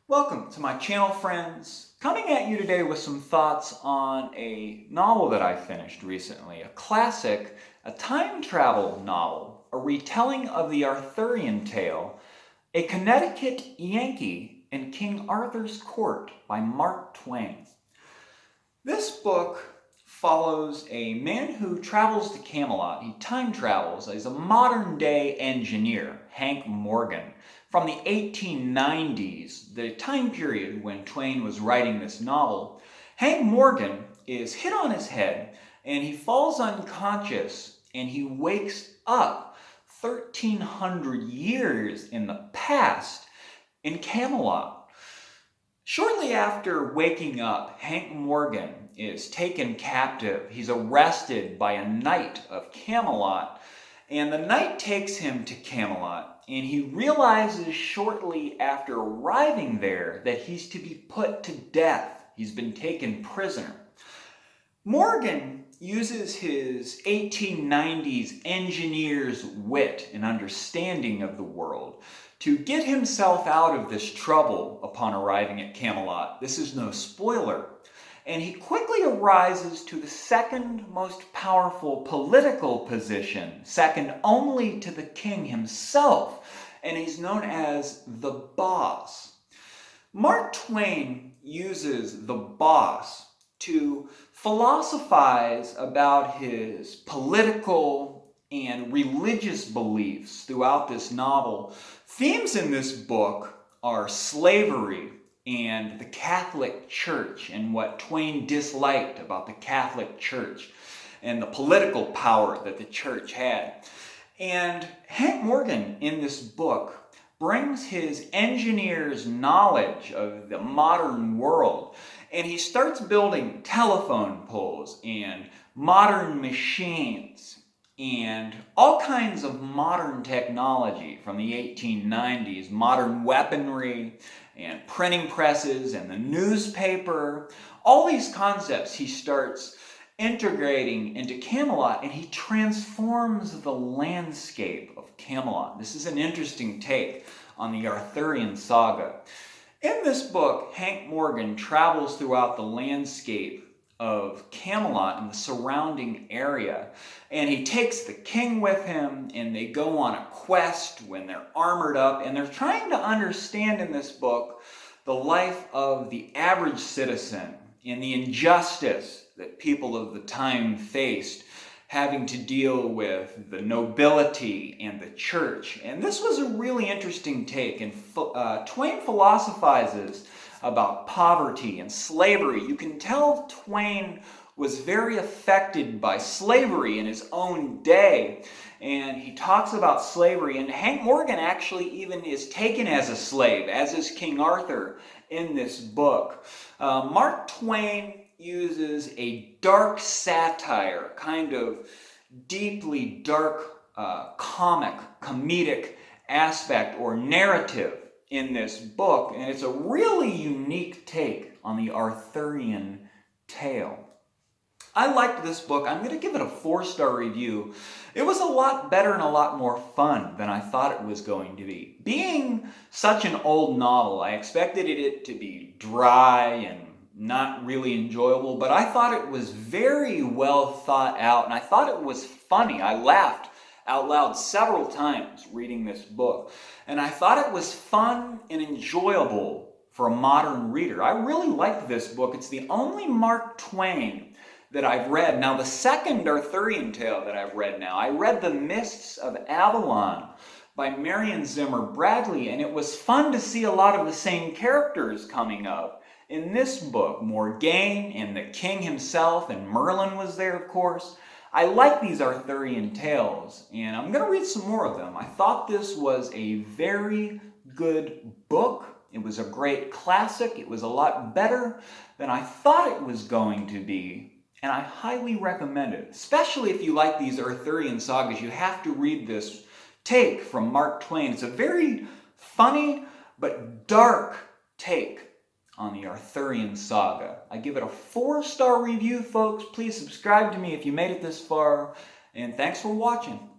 Welcome to my channel, friends. Coming at you today with some thoughts on a novel that I finished recently, a classic, a time travel novel, a retelling of the Arthurian tale, A Connecticut Yankee in King Arthur's Court by Mark Twain. This book follows a man who travels to Camelot. He time travels. He's a modern day engineer, Hank Morgan, from the 1890s, the time period when Twain was writing this novel. Hank Morgan is hit on his head and he falls unconscious and he wakes up 1,300 years in the past in Camelot. Shortly after waking up, Hank Morgan is taken captive. He's arrested by a knight of Camelot, and the knight takes him to Camelot, and he realizes shortly after arriving there that he's to be put to death. He's been taken prisoner. Morgan uses his 1890s engineer's wit and understanding of the world to get himself out of this trouble upon arriving at Camelot. This is no spoiler. And he quickly arises to the second most powerful political position, second only to the king himself, and he's known as the boss. Mark Twain uses the boss to philosophize about his political and religious beliefs throughout this novel. Themes in this book are slavery and the Catholic Church and what Twain disliked about the Catholic Church and the political power that the church had. And Hank Morgan in this book brings his engineer's knowledge of the modern world, and he starts building telephone poles and modern machines and all kinds of modern technology from the 1890s, modern weaponry and printing presses and the newspaper. All these concepts he starts integrating into Camelot, and he transforms the landscape of Camelot. This is an interesting take on the Arthurian saga. In this book, Hank Morgan travels throughout the landscape of Camelot and the surrounding area, and he takes the king with him, and they go on a quest when they're armored up, and they're trying to understand in this book the life of the average citizen and the injustice that people of the time faced, having to deal with the nobility and the church. And this was a really interesting take, and Twain philosophizes about poverty and slavery. You can tell Twain was very affected by slavery in his own day, and he talks about slavery, and Hank Morgan actually even is taken as a slave, as is King Arthur in this book. Mark Twain uses a dark satire, kind of deeply dark comedic aspect or narrative in this book, and it's a really unique take on the Arthurian tale. I liked this book. I'm going to give it a 4-star review. It was a lot better and a lot more fun than I thought it was going to be. Being such an old novel, I expected it to be dry and not really enjoyable, but I thought it was very well thought out, and I thought it was funny. I laughed out loud several times reading this book, and I thought it was fun and enjoyable for a modern reader. I really liked this book. It's the only Mark Twain that I've read. Now, the second Arthurian tale that I've read now, I read The Mists of Avalon by Marion Zimmer Bradley, and it was fun to see a lot of the same characters coming up in this book. Morgaine and the king himself, and Merlin was there, of course. I like these Arthurian tales, and I'm going to read some more of them. I thought this was a very good book. It was a great classic. It was a lot better than I thought it was going to be, and I highly recommend it. Especially if you like these Arthurian sagas, you have to read this take from Mark Twain. It's a very funny but dark take on the Arthurian saga. I give it a 4-star review, folks. Please subscribe to me if you made it this far, and thanks for watching.